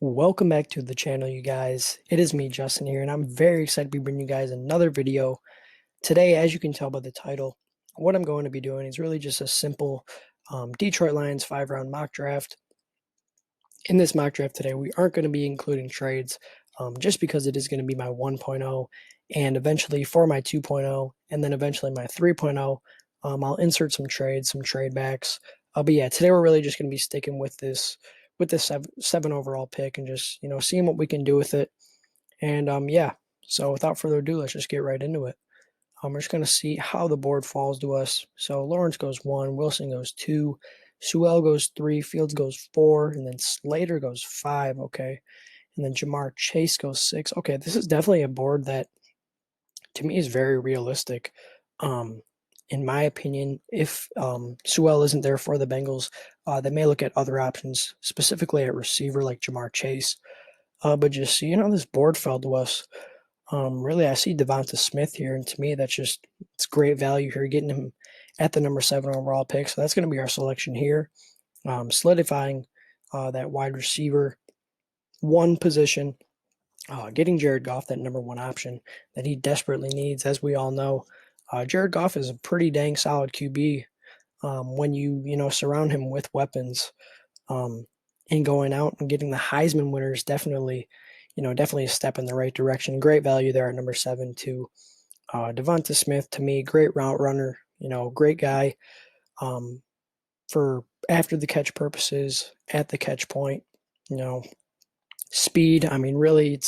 Welcome back to the channel, you guys. It is me, Justin, here, and I'm very excited to be bringing you guys another video. Today, as you can tell by the title, what I'm going to be doing is really just a simple Detroit Lions 5-round mock draft. In this mock draft today, we aren't going to be including trades just because it is going to be my 1.0 and eventually for my 2.0 and then eventually my 3.0, I'll insert some trades, some trade backs. But yeah, today we're really just going to be sticking with this seven overall pick and just seeing what we can do with it. And yeah, so without further ado, let's just get right into it. We're just going to see how the board falls to us. So Lawrence goes 1, Wilson goes 2, Sewell goes 3, Fields goes 4, and then Slater goes 5. Okay, and then Jamar Chase goes 6. Okay, this is definitely a board that to me is very realistic. Um, in my opinion, if Sewell isn't there for the Bengals, they may look at other options, specifically at receiver like Jamar Chase. But just this board fell to us. Really, I see Devonta Smith here, and to me, it's great value here, getting him at the number 7 overall pick. So that's going to be our selection here, solidifying that wide receiver one position, getting Jared Goff that number 1 option that he desperately needs. As we all know, Jared Goff is a pretty dang solid QB when you surround him with weapons. And going out and getting the Heisman winners definitely a step in the right direction. Great value there at number 7 too. Devonta Smith, to me, great route runner, great guy for after the catch purposes, at the catch point, you know, speed. I mean, really,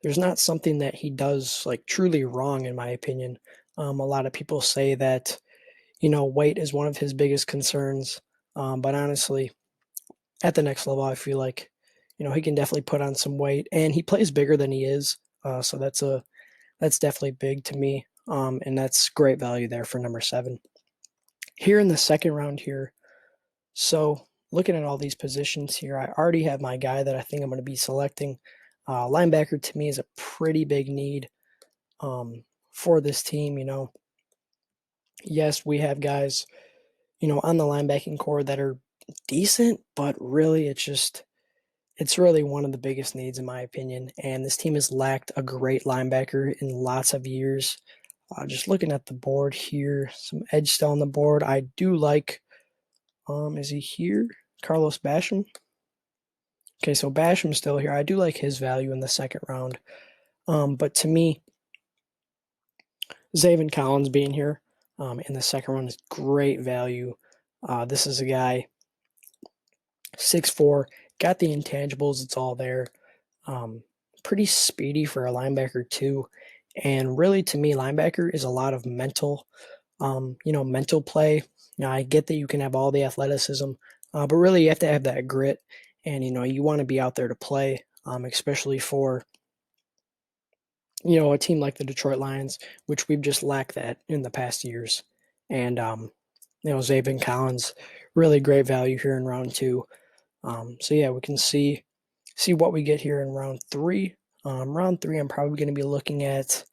there's not something that he does like truly wrong, in my opinion. A lot of people say that, weight is one of his biggest concerns. But honestly, at the next level, I feel like, he can definitely put on some weight, and he plays bigger than he is. So that's definitely big to me. And that's great value there for number 7. Here in the second round here, so looking at all these positions here, I already have my guy that I think I'm going to be selecting. Linebacker to me is a pretty big need for this team. Yes, we have guys, on the linebacking core that are decent, but really it's really one of the biggest needs in my opinion. And this team has lacked a great linebacker in lots of years. Just looking at the board here, some edge still on the board. I do like, is he here? Carlos Basham. Okay, so Basham's still here. I do like his value in the second round. But to me, Zaven Collins being here in the second round is great value. This is a guy, 6'4", got the intangibles. It's all there. Pretty speedy for a linebacker too. And really, to me, linebacker is a lot of mental play. Now, I get that you can have all the athleticism, but really you have to have that grit, and you want to be out there to play, especially for a team like the Detroit Lions, which we've just lacked that in the past years. And Zaven Collins, really great value here in round 2. So yeah, we can see what we get here in round 3. Round 3, I'm probably going to be looking at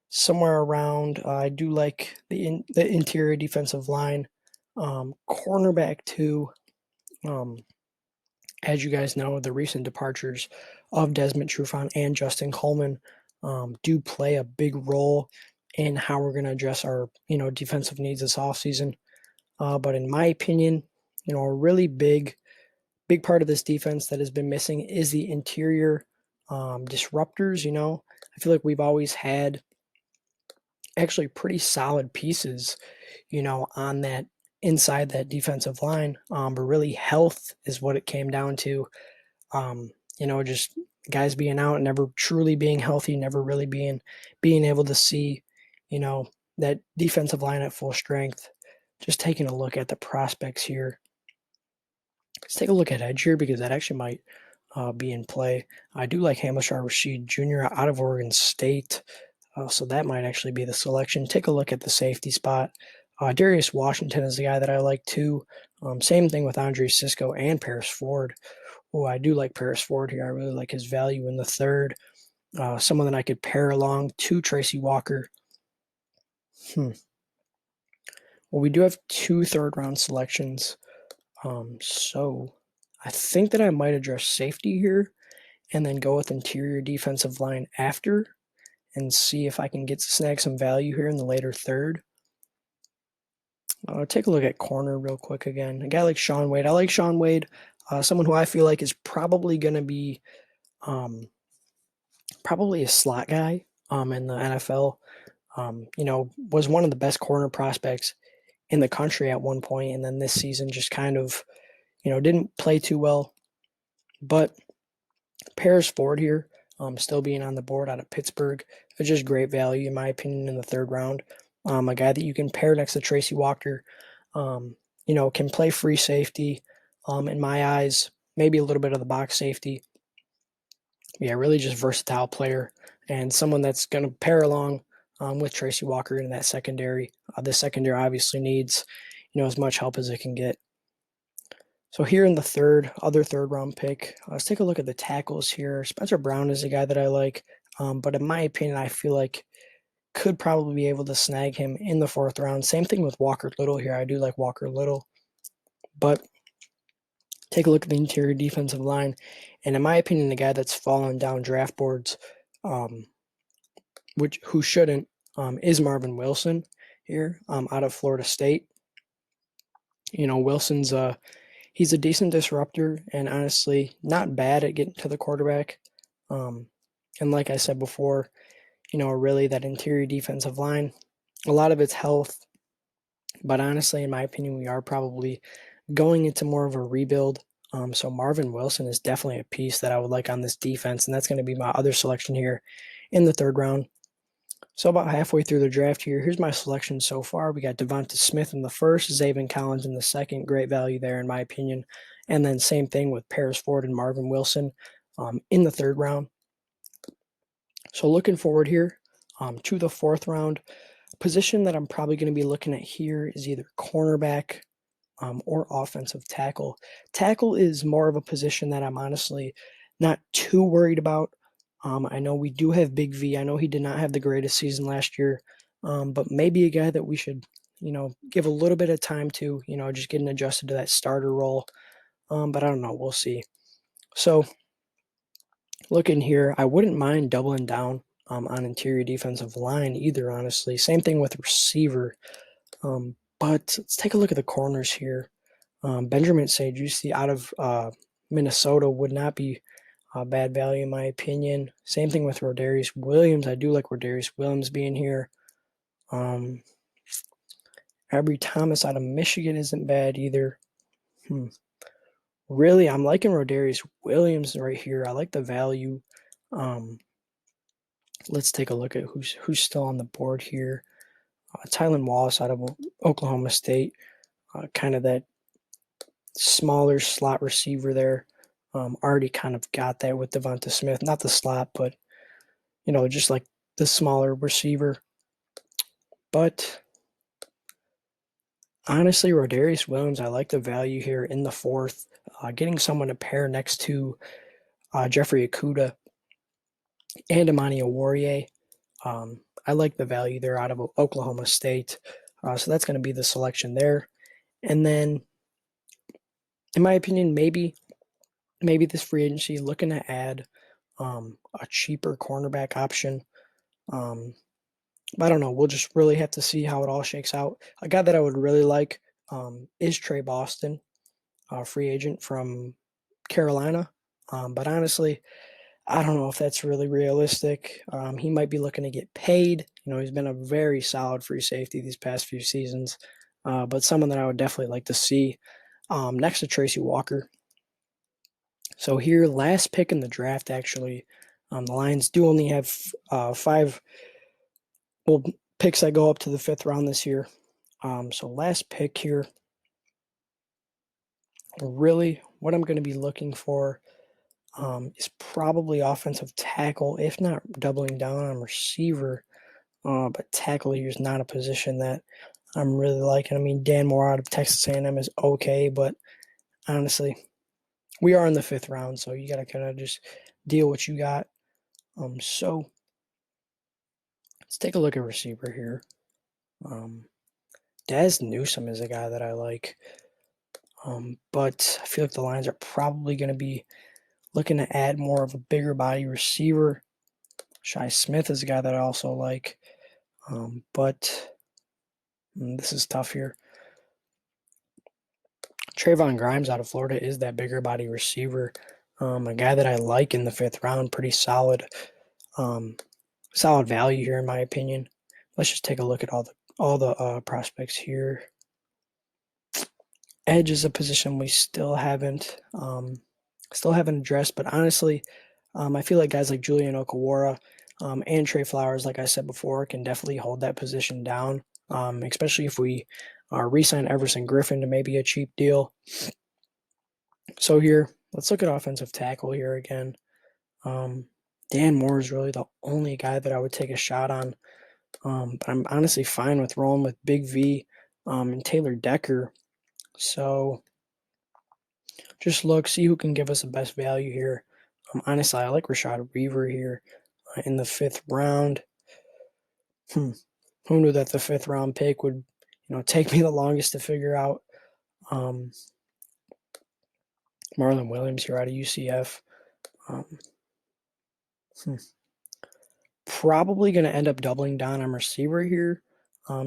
somewhere around. I do like the interior defensive line, cornerback too. As you guys know, the recent departures of Desmond Trufant and Justin Coleman do play a big role in how we're going to address our defensive needs this offseason. But in my opinion, a really big part of this defense that has been missing is the interior disruptors. I feel like we've always had actually pretty solid pieces, on that inside that defensive line. But really, health is what it came down to. Just guys being out, never truly being healthy, never really being able to see, that defensive line at full strength. Just taking a look at the prospects here. Let's take a look at edge here because that actually might be in play. I do like Hamilshar Rashed Jr. out of Oregon State. So that might actually be the selection. Take a look at the safety spot. Darius Washington is the guy that I like too. Same thing with Andre Cisco and Paris Ford. Oh, I do like Paris Ford here. I really like his value in the third. Someone that I could pair along to Tracy Walker. Well, we do have 2 third-round selections. So I think that I might address safety here. and then go with interior defensive line after and see if I can get to snag some value here in the later third. Take a look at corner real quick again. A guy like Shaun Wade. I like Shaun Wade, someone who I feel like is probably going to be probably a slot guy in the NFL. Was one of the best corner prospects in the country at one point, and then this season just kind of, didn't play too well. But Paris Ford here, still being on the board out of Pittsburgh, is just great value in my opinion in the third round. A guy that you can pair next to Tracy Walker, can play free safety. In my eyes, maybe a little bit of the box safety. Yeah, really just versatile player and someone that's going to pair along with Tracy Walker in that secondary. The secondary obviously needs, as much help as it can get. So here in the other third round pick, let's take a look at the tackles here. Spencer Brown is a guy that I like, but in my opinion, I feel like could probably be able to snag him in the fourth round. Same thing with Walker Little here. I do like Walker Little, but take a look at the interior defensive line, and in my opinion, the guy that's fallen down draft boards, who shouldn't, is Marvin Wilson here out of Florida State. Wilson's he's a decent disruptor and honestly not bad at getting to the quarterback. And like I said before, really that interior defensive line, a lot of it's health. But honestly, in my opinion, we are probably going into more of a rebuild. So Marvin Wilson is definitely a piece that I would like on this defense, and that's going to be my other selection here in the third round. So about halfway through the draft here, here's my selection so far. We got Devonta Smith in the first, Zaven Collins in the second. Great value there, in my opinion. And then same thing with Paris Ford and Marvin Wilson in the third round. So looking forward here to the fourth round, position that I'm probably going to be looking at here is either cornerback or offensive tackle. Tackle is more of a position that I'm honestly not too worried about. I know we do have Big V. I know he did not have the greatest season last year, but maybe a guy that we should, give a little bit of time to, just getting adjusted to that starter role. But I don't know. We'll see. So looking here, I wouldn't mind doubling down on interior defensive line either, honestly. Same thing with receiver. But let's take a look at the corners here. Benjamin St-Juste out of Minnesota would not be bad value in my opinion. Same thing with Rodarius Williams. I do like Rodarius Williams being here. Aubrey Thomas out of Michigan isn't bad either. Really, I'm liking Rodarius Williams right here. I like the value. Let's take a look at who's still on the board here. Tylan Wallace out of Oklahoma State, kind of that smaller slot receiver there. Already kind of got that with Devonta Smith, not the slot, but just like the smaller receiver. But honestly, Rodarius Williams, I like the value here in the fourth. Getting someone to pair next to Jeffrey Okudah and Amani Oruwariye. I like the value there out of Oklahoma State. So that's going to be the selection there. And then, in my opinion, maybe this free agency looking to add a cheaper cornerback option. I don't know. We'll just really have to see how it all shakes out. A guy that I would really like is Trey Boston, a free agent from Carolina. But honestly, I don't know if that's really realistic. He might be looking to get paid. He's been a very solid free safety these past few seasons, but someone that I would definitely like to see next to Tracy Walker. So here, last pick in the draft, actually, the Lions do only have 5 picks that go up to the 5th round this year. So last pick here, really what I'm going to be looking for is probably offensive tackle, if not doubling down on receiver. But tackle here is not a position that I'm really liking. I mean, Dan Moore out of Texas A&M is okay, but honestly, we are in the 5th round, so you got to kind of just deal what you got. So let's take a look at receiver here. Daz Newsome is a guy that I like, but I feel like the Lions are probably going to be Looking to add more of a bigger body receiver. Shi Smith is a guy that I also like, but this is tough here. Trayvon Grimes out of Florida is that bigger body receiver, a guy that I like in the 5th round. Pretty solid, solid value here in my opinion. Let's just take a look at all the prospects here. Edge is a position we still haven't addressed, but honestly, I feel like guys like Julian Okwara and Trey Flowers, like I said before, can definitely hold that position down, especially if we re-sign Everson Griffin to maybe a cheap deal. So here, let's look at offensive tackle here again. Dan Moore is really the only guy that I would take a shot on, but I'm honestly fine with rolling with Big V and Taylor Decker. So just look, see who can give us the best value here. Honestly, I like Rashad Weaver here in the 5th round. Who knew that the 5th round pick would, take me the longest to figure out? Marlon Williams here out of UCF. Probably going to end up doubling down on receiver here.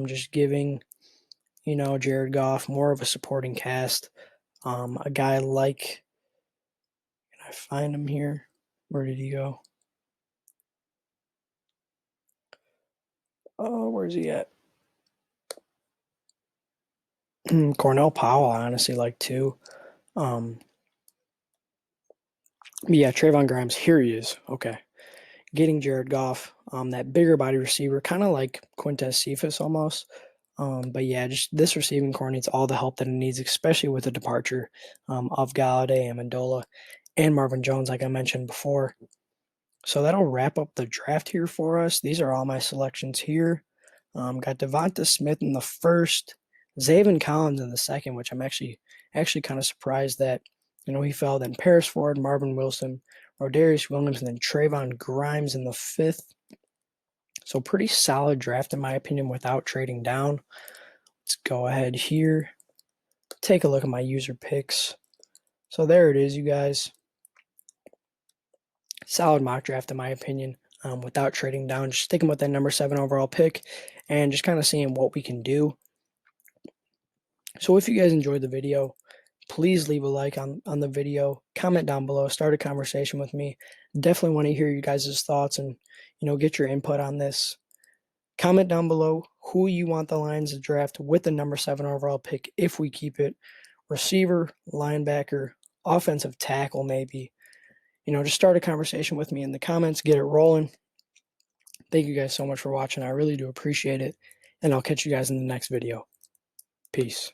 Just giving, Jared Goff more of a supporting cast. A guy like, can I find him here? Where did he go? Oh, where's he at? Cornell Powell, I honestly like too. Yeah, Trayvon Grimes, here he is. Okay. Getting Jared Goff, that bigger body receiver, kind of like Quintez Cephas almost. But yeah, just this receiving core needs all the help that it needs, especially with the departure of Golladay, Amendola, and Marvin Jones, like I mentioned before. So that'll wrap up the draft here for us. These are all my selections here. Got Devonta Smith in the 1st, Zaven Collins in the 2nd, which I'm actually kind of surprised that he fell. Then Paris Ford, Marvin Wilson, Rodarius Williams, and then Trayvon Grimes in the 5th. So pretty solid draft in my opinion without trading down. Let's go ahead here. Take a look at my user picks. So there it is, you guys. Solid mock draft in my opinion, without trading down. Just sticking with that number 7 overall pick and just kind of seeing what we can do. So if you guys enjoyed the video, please leave a like on the video, comment down below, start a conversation with me. Definitely want to hear you guys' thoughts and, get your input on this. Comment down below who you want the Lions to draft with the number 7 overall pick if we keep it. Receiver, linebacker, offensive tackle maybe. Just start a conversation with me in the comments, get it rolling. Thank you guys so much for watching. I really do appreciate it. And I'll catch you guys in the next video. Peace.